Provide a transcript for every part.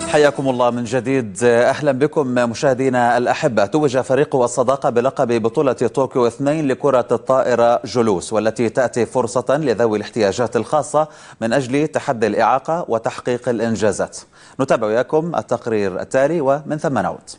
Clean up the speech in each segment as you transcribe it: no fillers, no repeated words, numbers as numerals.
حياكم الله من جديد. أهلا بكم مشاهدينا الأحبة. توج فريق الصداقة بلقب بطولة طوكيو 2 لكرة الطائرة جلوس، والتي تأتي فرصة لذوي الاحتياجات الخاصة من أجل تحدي الإعاقة وتحقيق الإنجازات. نتابع وياكم التقرير التالي ومن ثم نعود.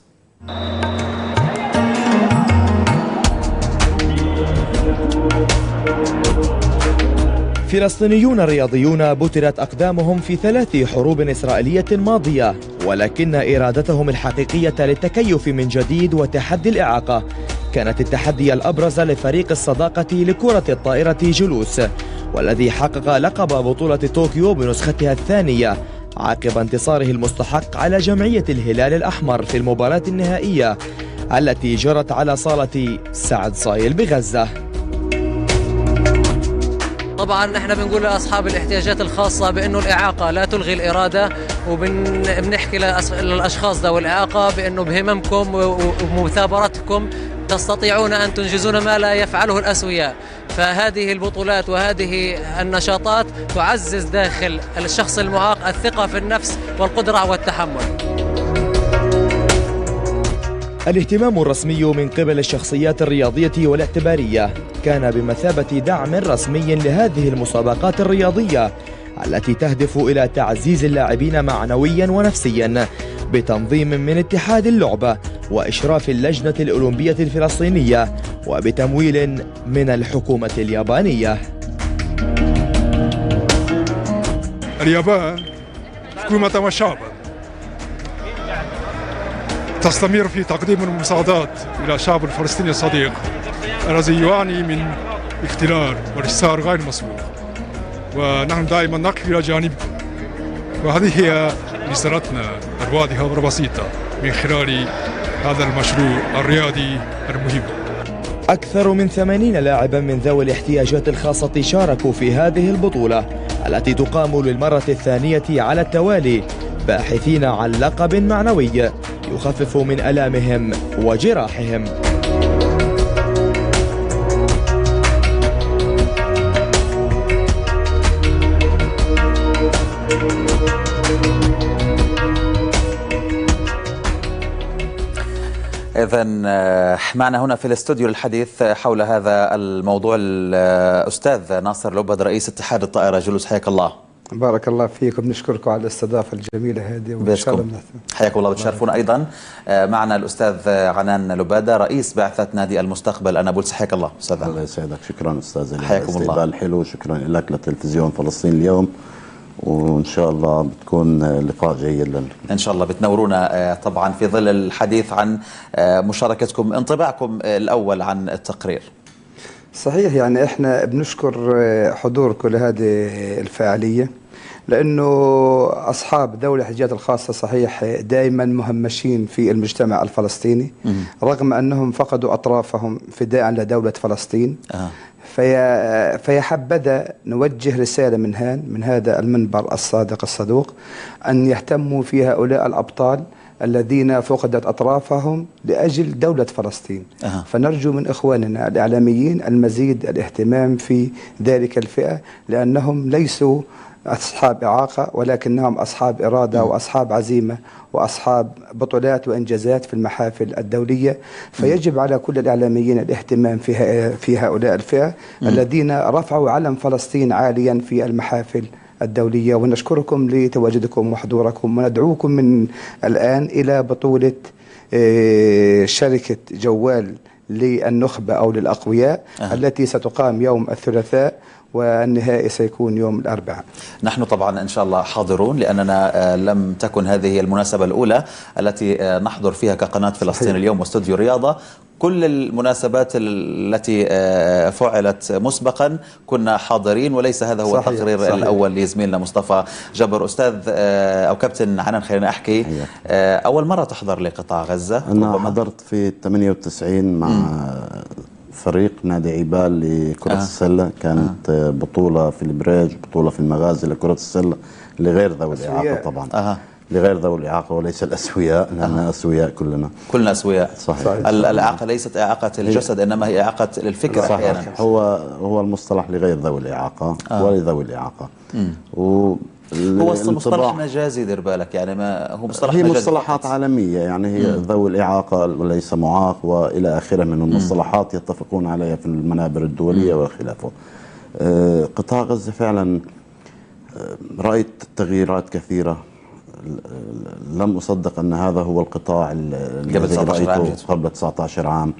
فلسطينيون رياضيون بترت أقدامهم في 3 حروب إسرائيلية ماضية، ولكن إرادتهم الحقيقية للتكيف من جديد وتحدي الإعاقة كانت التحدي الأبرز لفريق الصداقة لكرة الطائرة جلوس، والذي حقق لقب بطولة طوكيو بنسختها الثانية عقب انتصاره المستحق على جمعية الهلال الأحمر في المباراة النهائية التي جرت على صالة سعد صايل بغزة. طبعا احنا بنقول لاصحاب الاحتياجات الخاصه بانه الاعاقه لا تلغي الاراده، وبنحكي للاشخاص ذوي الاعاقه بانه بهممكم ومثابرتكم تستطيعون ان تنجزون ما لا يفعله الاسوياء. فهذه البطولات وهذه النشاطات تعزز داخل الشخص المعاق الثقه في النفس والقدره والتحمل. الاهتمام الرسمي من قبل الشخصيات الرياضية والاعتبارية كان بمثابة دعم رسمي لهذه المسابقات الرياضية التي تهدف إلى تعزيز اللاعبين معنويا ونفسيا بتنظيم من اتحاد اللعبة وإشراف اللجنة الأولمبية الفلسطينية وبتمويل من الحكومة اليابانية. اليابان حكومة وشعبا تستمر في تقديم المساعدات إلى الشعب الفلسطيني الصديق الذي يعاني من اختلال واحتكار غير مسبوق، ونحن دائما نقف إلى جانبكم، وهذه هي رسالتنا الواضحة والبسيطة من خلال هذا المشروع الرياضي المهم. أكثر من 80 لاعبا من ذوي الاحتياجات الخاصة شاركوا في هذه البطولة التي تقام للمرة الثانية على التوالي، باحثين عن لقب معنوي يخفف من ألامهم وجراحهم. إذن معنا هنا في الاستوديو للحديث حول هذا الموضوع الأستاذ ناصر لبد رئيس اتحاد الطائرة جلوس. حياك الله. بارك الله فيكم، نشكركم على الاستضافة الجميلة هذه وإن شاء الله. حياكم الله. بتشرفونا أيضا. معنا الأستاذ عنان لبادة رئيس بعثة نادي المستقبل أنابلس. حياك الله أستاذ. الله يسعدك. شكرا أستاذ. حياكم الله. استقبال حلو. شكرا لك لتلفزيون فلسطين اليوم، وإن شاء الله بتكون لقاء جيد لنا إن شاء الله. بتنورونا طبعا في ظل الحديث عن مشاركتكم. انطباعكم الأول عن التقرير. صحيح، يعني احنا بنشكر حضوركم لهذه الفعالية، لأنه أصحاب ذوي الاحتياجات الخاصة صحيح دائما مهمشين في المجتمع الفلسطيني رغم أنهم فقدوا أطرافهم فداء لدولة فلسطين. فيا حبذا نوجه رسالة من هذا المنبر الصادق الصدوق أن يهتموا في هؤلاء الأبطال الذين فقدت أطرافهم لأجل دولة فلسطين. فنرجو من إخواننا الإعلاميين المزيد الاهتمام في ذلك الفئة، لأنهم ليسوا أصحاب إعاقة ولكنهم أصحاب إرادة وأصحاب عزيمة وأصحاب بطولات وإنجازات في المحافل الدولية. فيجب على كل الإعلاميين الاهتمام في هؤلاء الفئة الذين رفعوا علم فلسطين عاليا في المحافل الدولية. ونشكركم لتواجدكم وحضوركم، وندعوكم من الآن إلى بطولة شركة جوال للنخبة أو للأقوياء التي ستقام يوم الثلاثاء، والنهائي سيكون يوم الأربعاء. نحن طبعا إن شاء الله حاضرون، لأننا لم تكن هذه المناسبة الأولى التي نحضر فيها كقناة فلسطين اليوم واستوديو رياضة. كل المناسبات التي فعلت مسبقا كنا حاضرين، وليس هذا هو التقرير الأول لزميلنا مصطفى جبر. أستاذ أو كابتن عنان، خلينا أحكي أول مرة تحضر لقطاع غزة؟ أنا حضرت في 98 مع فريق نادي عبال لكرة السلة. كانت بطولة في البريج، بطولة في المغازي لكرة السلة لغير ذوي الإعاقة طبعا. لغير ذوي الإعاقة وليس الأسوياء، لأننا أسوياء كلنا أسوياء. صحيح. الإعاقة ليست إعاقة الجسد، إنما هي إعاقة الفكر أحيانا. هو المصطلح لغير ذوي الإعاقة ولذوي الإعاقة. هو مصطلح مجازي، دير بالك، يعني ما هو مصطلح هي مجازي، مصطلحات عالمية، يعني هي ذوي الإعاقة وليس معاق وإلى آخره من المصطلحات يتفقون عليها في المنابر الدولية وخلافه. قطاع غزة فعلا رأيت تغييرات كثيرة، لم أصدق أن هذا هو القطاع الذي رأيته قبل 19 عام.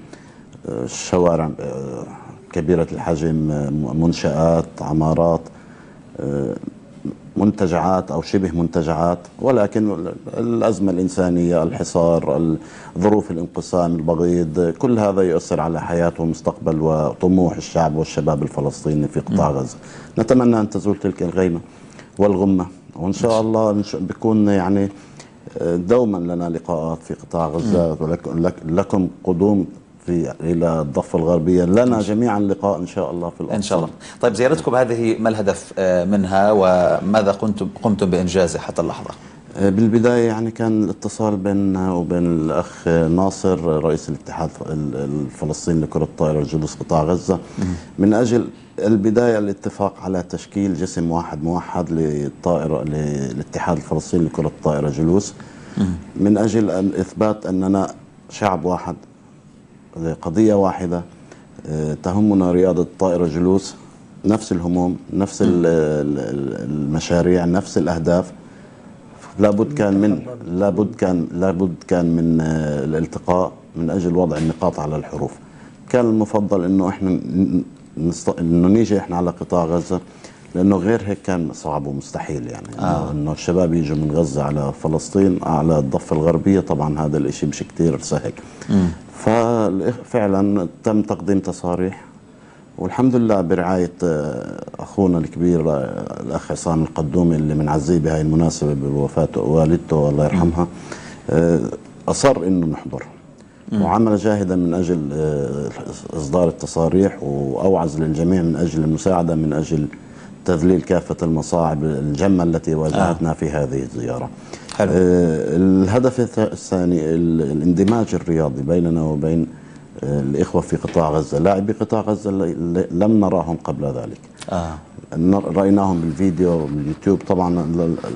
شوارع كبيرة الحجم، منشآت، عمارات، منتجعات أو شبه منتجعات، ولكن الأزمة الإنسانية، الحصار، ظروف الانقسام البغيض، كل هذا يؤثر على حياة ومستقبل وطموح الشعب والشباب الفلسطيني في قطاع غزة. نتمنى أن تزول تلك الغيمة والغمة، وإن شاء الله بيكون يعني دوما لنا لقاءات في قطاع غزة، ولكم قدوم إلى الضفة الغربية، لنا جميعا لقاء إن شاء الله في الأقصى إن شاء الله. طيب زيارتكم هذه ما الهدف منها وماذا قمتم بإنجازه حتى اللحظة؟ بالبداية يعني كان الاتصال بيننا وبين الأخ ناصر رئيس الاتحاد الفلسطيني لكرة الطائرة جلوس قطاع غزة من أجل البداية الاتفاق على تشكيل جسم واحد موحد للطائرة للاتحاد الفلسطيني لكرة الطائرة جلوس، من أجل أن إثبات أننا شعب واحد، قضية واحدة تهمنا رياضة الطائرة جلوس، نفس الهموم، نفس المشاريع، نفس الأهداف. لابد كان من الالتقاء من أجل وضع النقاط على الحروف. كان المفضل إنه إحنا نيجي إحنا على قطاع غزة، لأنه غير هيك كان صعب ومستحيل، يعني إنه الشباب يجوا من غزة على فلسطين على الضفة الغربية، طبعا هذا الإشي مش كتير سهل. ففعلا تم تقديم تصاريح، والحمد لله برعاية أخونا الكبير الأخ عصام القدومي اللي بنعزيه بهاي المناسبة بوفاة والدته الله يرحمها، أصر إنه نحضر وعمل جاهدا من أجل إصدار التصاريح، وأوعز للجميع من أجل المساعدة، من أجل تذليل كافة المصاعب الجمة التي واجهتنا في هذه الزيارة. حلو. الهدف الثاني الاندماج الرياضي بيننا وبين الإخوة في قطاع غزة. لاعبي قطاع غزة لم نراهم قبل ذلك، رأيناهم بالفيديو باليوتيوب. طبعا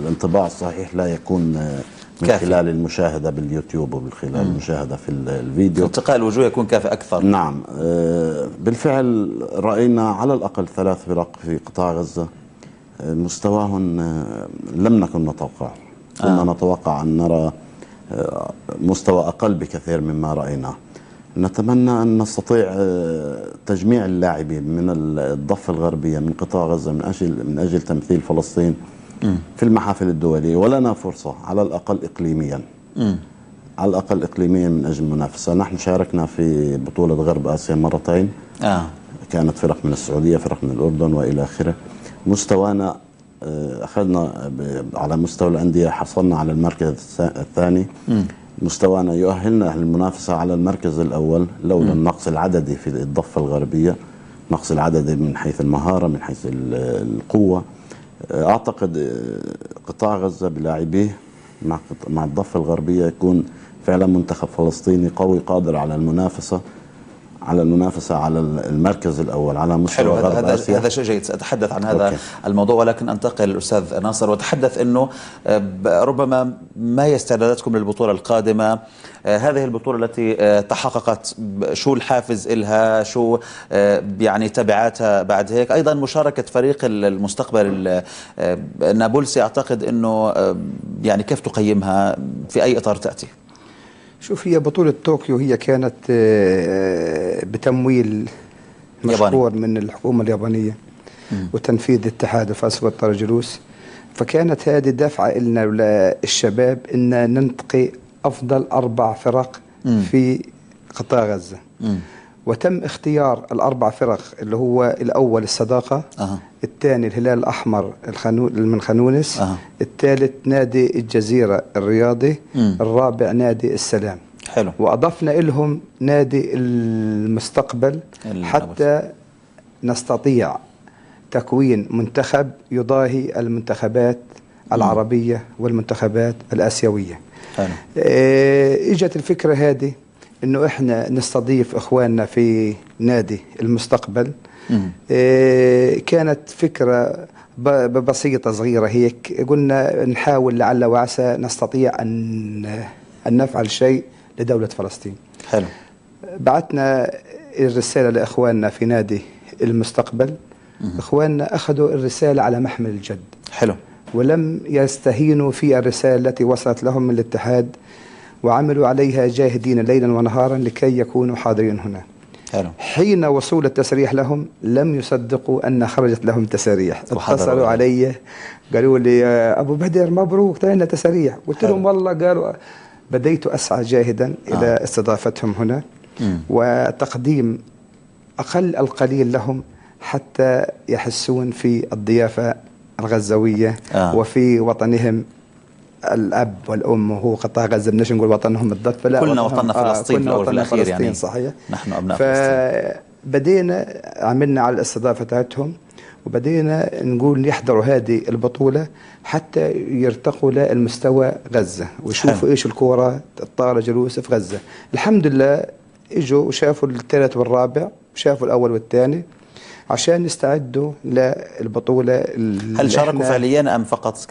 الانطباع الصحيح لا يكون من كافي. خلال المشاهدة باليوتيوب وبالخلال المشاهدة في الفيديو، التقاء الوجوه يكون كافي أكثر. نعم. بالفعل رأينا على الأقل 3 فرق في قطاع غزة مستواهم لم نكن نتوقعه. كنا نتوقع أن نرى مستوى أقل بكثير مما رأيناه. نتمنى أن نستطيع تجميع اللاعبين من الضفة الغربية من قطاع غزة من أجل تمثيل فلسطين في المحافل الدولية، ولنا فرصة على الأقل إقليميا، على الأقل إقليميا من أجل المنافسة. نحن شاركنا في بطولة غرب آسيا مرتين، كانت فرق من السعودية، فرق من الأردن وإلى آخره. مستوانا أخذنا على مستوى الأندية، حصلنا على المركز الثاني. مستوانا يؤهلنا للمنافسة على المركز الأول لولا النقص العددي في الضفة الغربية، نقص العددي من حيث المهارة، من حيث القوة. أعتقد قطاع غزة بلاعبيه مع الضفة الغربية يكون فعلا منتخب فلسطيني قوي قادر على المنافسة على المركز الأول على مستوى غرب آسيا. هذا شيء جيد، سأتحدث عن هذا الموضوع، ولكن أنتقل للأستاذ ناصر وتحدث أنه ربما ما هي استعداداتكم للبطولة القادمة؟ هذه البطولة التي تحققت، شو الحافز إلها؟ شو يعني تبعاتها بعد هيك؟ أيضا مشاركة فريق المستقبل نابلسي، أعتقد أنه يعني كيف تقيمها؟ في أي إطار تأتي؟ شوف، هي بطولة طوكيو هي كانت بتمويل مشكور من الحكومة اليابانية وتنفيذ اتحاد الفلسفة والطائرة جلوس، فكانت هذه دفعة لنا للشباب إن ننتقي أفضل 4 فرق في قطاع غزة. وتم اختيار ال4 فرق اللي هو الأول الصداقة، الثاني الهلال الأحمر من خانونس، الثالث نادي الجزيرة الرياضي، الرابع نادي السلام. حلو. وأضفنا لهم نادي المستقبل حتى نستطيع تكوين منتخب يضاهي المنتخبات العربية والمنتخبات الآسيوية. اجت الفكرة هذه انه احنا نستضيف اخواننا في نادي المستقبل. كانت فكرة بسيطة صغيرة هيك، قلنا نحاول لعل وعسى نستطيع أن نفعل شيء لدولة فلسطين. حلو. بعثنا الرسالة لإخواننا في نادي المستقبل. إخواننا أخذوا الرسالة على محمل الجد. حلو. ولم يستهينوا في الرسالة التي وصلت لهم من الاتحاد، وعملوا عليها جاهدين ليلا ونهارا لكي يكونوا حاضرين هنا. حلو. حين وصول التسريح لهم لم يصدقوا أن خرجت لهم تسريح. اتصلوا علي قالوا لي يا أبو بدر مبروك طلعنا تسريح. قلت لهم والله. قالوا بديت أسعى جاهدا إلى استضافتهم هنا وتقديم أقل القليل لهم حتى يحسون في الضيافة الغزوية وفي وطنهم الأب والأم، وهو قطاع غزة. بدناش نقول وطنهم الضفة، لا كلنا وطننا فلسطين في الأول والأخير فلسطين يعني. صحيح. نحن أبناء فلسطين. فبدينا عملنا على الاستضافة تاعتهم، وبدينا نقول يحضروا هذه البطولة حتى يرتقوا للمستوى غزة ويشوفوا ايش الكورة الطارة جلوس في غزة. الحمد لله اجوا وشافوا الثالث والرابع وشافوا الأول والثاني عشان يستعدوا للبطولة. هل شاركوا فعليا أم فقط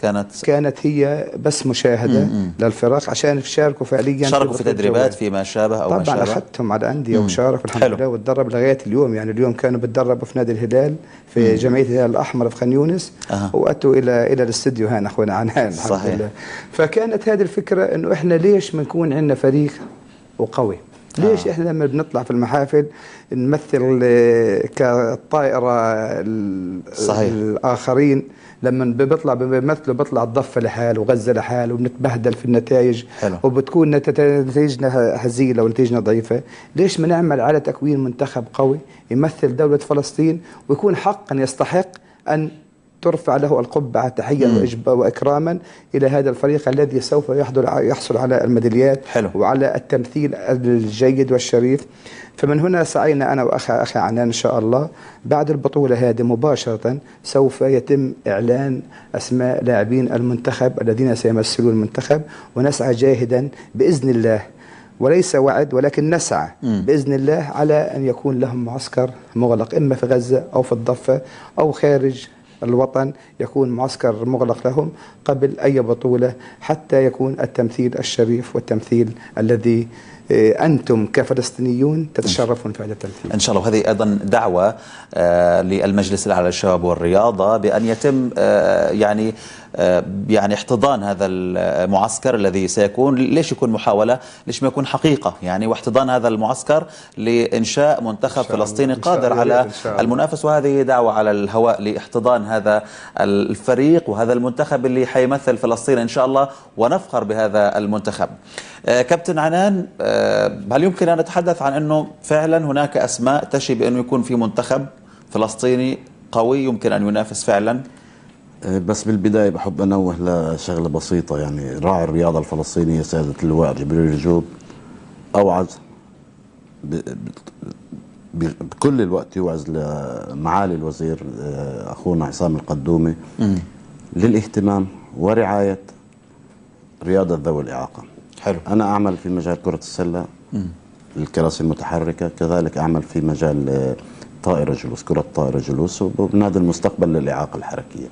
كانت هي بس مشاهدة للفرق عشان يشاركوا فعليا؟ شاركوا في تدريبات فيما شابه أو ما شابه؟ طبعا أخذتهم على الأندية وشاركوا الحمد لله وتدرب لغاية اليوم. يعني اليوم كانوا بتدربوا في نادي الهلال في جمعية الهلال الأحمر في خان يونس وأتوا إلى الاستديو هنا أخونا عنان الحمد لله. فكانت هذه الفكرة إنه إحنا ليش ما نكون عندنا فريق وقوي؟ ليش احنا لما بنطلع في المحافل نمثل كالطائرة الآخرين، لما بيطلع الضفة لحال وغزة لحال وبنتبهدل في النتائج وبتكون نتائجنا هزيلة ونتائجنا ضعيفة. ليش ما نعمل على تكوين منتخب قوي يمثل دولة فلسطين ويكون حقا يستحق أن ترفع له القبعة تحية وإكراما إلى هذا الفريق الذي سوف يحصل على الميداليات وعلى التمثيل الجيد والشريف. فمن هنا سعينا أنا وأخي عنان إن شاء الله بعد البطولة هذه مباشرة سوف يتم إعلان أسماء لاعبين المنتخب الذين سيمثلون المنتخب، ونسعى جاهدا بإذن الله، وليس وعد ولكن نسعى بإذن الله على أن يكون لهم معسكر مغلق إما في غزة أو في الضفة أو خارج الوطن، يكون معسكر مغلق لهم قبل أي بطولة حتى يكون التمثيل الشريف والتمثيل الذي أنتم كفلسطينيون تتشرفون في هذا التمثيل إن شاء الله. وهذه أيضا دعوة للمجلس الأعلى للشباب والرياضة بأن يتم يعني احتضان هذا المعسكر الذي سيكون. ليش يكون محاولة؟ ليش ما يكون حقيقة يعني، واحتضان هذا المعسكر لإنشاء منتخب فلسطيني قادر على المنافسة. وهذه دعوة على الهواء لاحتضان هذا الفريق وهذا المنتخب اللي حيمثل فلسطين إن شاء الله، ونفخر بهذا المنتخب. كابتن عنان، هل يمكن أن نتحدث عن أنه فعلا هناك أسماء تشي بأنه يكون في منتخب فلسطيني قوي يمكن أن ينافس فعلا؟ بس بالبداية بحب أنوه لشغلة بسيطة. يعني راعي الرياضة الفلسطينية سيادة اللواء جبريل جوب أوعز بكل الوقت، يوعز لمعالي الوزير أخونا عصام القدومي للاهتمام ورعاية رياضة ذوي الإعاقة. حلو. أنا أعمل في مجال كرة السلة الكراسي المتحركة، كذلك أعمل في مجال طائرة جلوس، كرة طائرة جلوس، وبنادي المستقبل للإعاقة الحركية.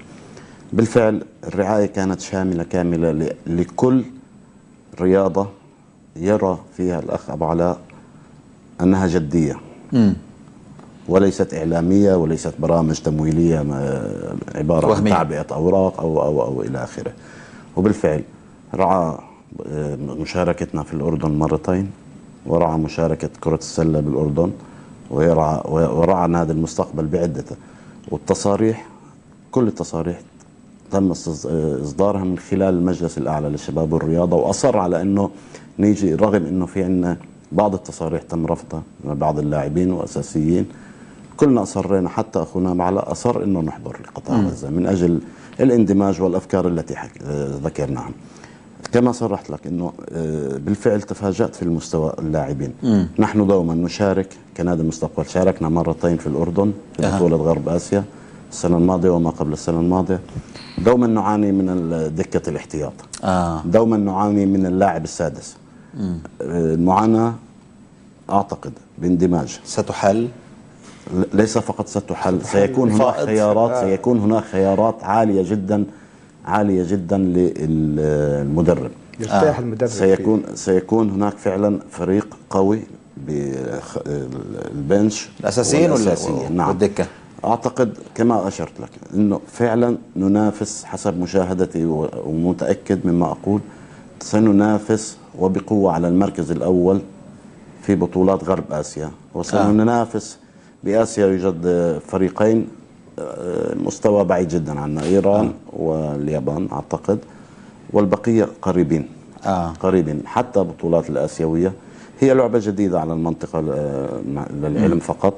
بالفعل الرعاية كانت شاملة كاملة لكل رياضة يرى فيها الأخ أبو علاء أنها جدية وليست إعلامية وليست برامج تمويلية عبارة عن تعبئة أوراق أو إلى آخره. وبالفعل رعى مشاركتنا في الأردن مرتين، ورعى مشاركة كرة السلة بالأردن، ورعى نادي المستقبل بعدته. والتصاريح كل التصاريح تم إصدارها من خلال المجلس الأعلى للشباب والرياضة، وأصر على أنه نيجي رغم أنه في عندنا بعض التصاريح تم رفضها من بعض اللاعبين وأساسيين. كلنا أصرينا، حتى أخونا معلا أصر أنه نحضر لقطاع غزة من أجل الاندماج والأفكار التي ذكرناها. كما صرحت لك أنه بالفعل تفاجأت في المستوى اللاعبين. نحن دوما نشارك كنادي المستقبل، شاركنا مرتين في الأردن في بطولة غرب آسيا، السنة الماضية وما قبل السنة الماضية. دوما نعاني من دكة الاحتياط. دوما نعاني من اللاعب السادس. المعاناة أعتقد باندماج ستحل. ليس فقط ستحل، سيكون هناك خيارات، سيكون هناك خيارات عالية جدا للمدرب. يرتاح المدرب. سيكون هناك فعلا فريق قوي بالبنش الأساسيين نعم والدكة. أعتقد كما أشرت لك أنه فعلا ننافس حسب مشاهدتي ومتأكد مما أقول، سننافس وبقوة على المركز الأول في بطولات غرب آسيا، وسننافس بآسيا. يوجد فريقين مستوى بعيد جدا عنا، إيران واليابان أعتقد، والبقية قريبين. قريبين. حتى بطولات الآسيوية هي لعبة جديدة على المنطقة للعلم فقط.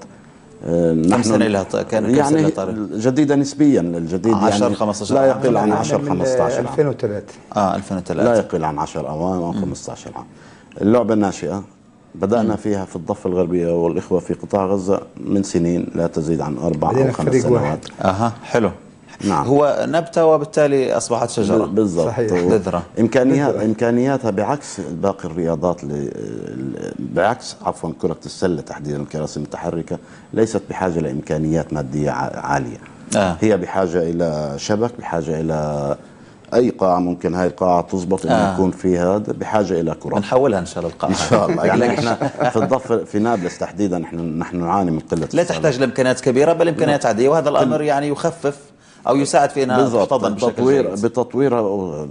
كم سنة لها كان يعني جديدة نسبيا. الجديد 10-15 لا يقل عن 10-15 عام. 2003 2003 لا يقل عن 10 أعوام أو 15 عام. اللعبة ناشئة، بدأنا فيها في الضفة الغربية والإخوة في قطاع غزة من سنين لا تزيد عن 4 أو 5 سنوات. حلو. نعم. هو نبتة وبالتالي أصبحت شجرة. بالضبط. بذرة. إمكانياتها بعكس باقي الرياضات، بعكس عفوا كرة السلة تحديدا الكراسي المتحركة ليست بحاجة لإمكانيات مادية عالية. هي بحاجة إلى شبك، بحاجة إلى أي قاعة ممكن هاي القاعة تزبط إنه يكون فيها، بحاجة إلى كرة. نحولها إن شاء الله القاعة. إن شاء الله. يعني إحنا في الضفة في نابلس تحديدا نحن نعاني من قلة. لا تحتاج لإمكانيات كبيرة بل إمكانيات عادية، وهذا الأمر يعني يخفف أو يساعد في أنها تحتضن بشكل جيد. بتطويرها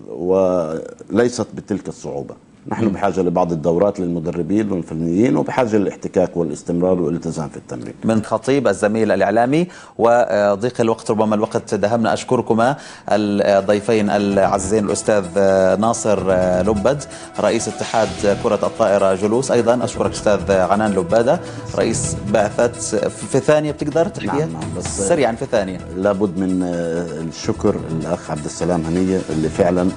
وليست بتلك الصعوبة. نحن بحاجة لبعض الدورات للمدربين والفنيين، وبحاجة للاحتكاك والاستمرار والالتزام في التمرين. من خطيب الزميل الإعلامي وضيق الوقت، ربما الوقت دهمنا. أشكركما الضيفين العزيزين الأستاذ ناصر لبد رئيس اتحاد كرة الطائرة جلوس، أيضا أشكرك أستاذ عنان لبادة رئيس بعثة في ثانية. بتقدر تحكيها؟ نعم بس سريعا في ثانية. لابد من الشكر الأخ عبد السلام هنية اللي فعلا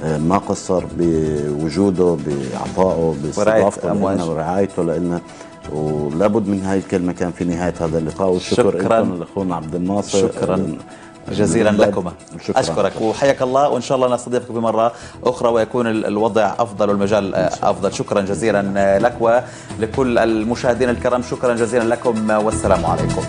ما قصر بوجوده، بعطائه، باستضافته لنا ورعايته لنا، ولابد من هاي الكلمة كان في نهاية هذا اللقاء. والشكر لكم لأخونا عبد الناصر. شكرا جزيلا لكما. أشكرك وحياك الله، وإن شاء الله نستضيفك بمرة أخرى ويكون الوضع أفضل والمجال أفضل. شكرا جزيلا لك ولكل المشاهدين الكرام، شكرا جزيلا لكم والسلام عليكم.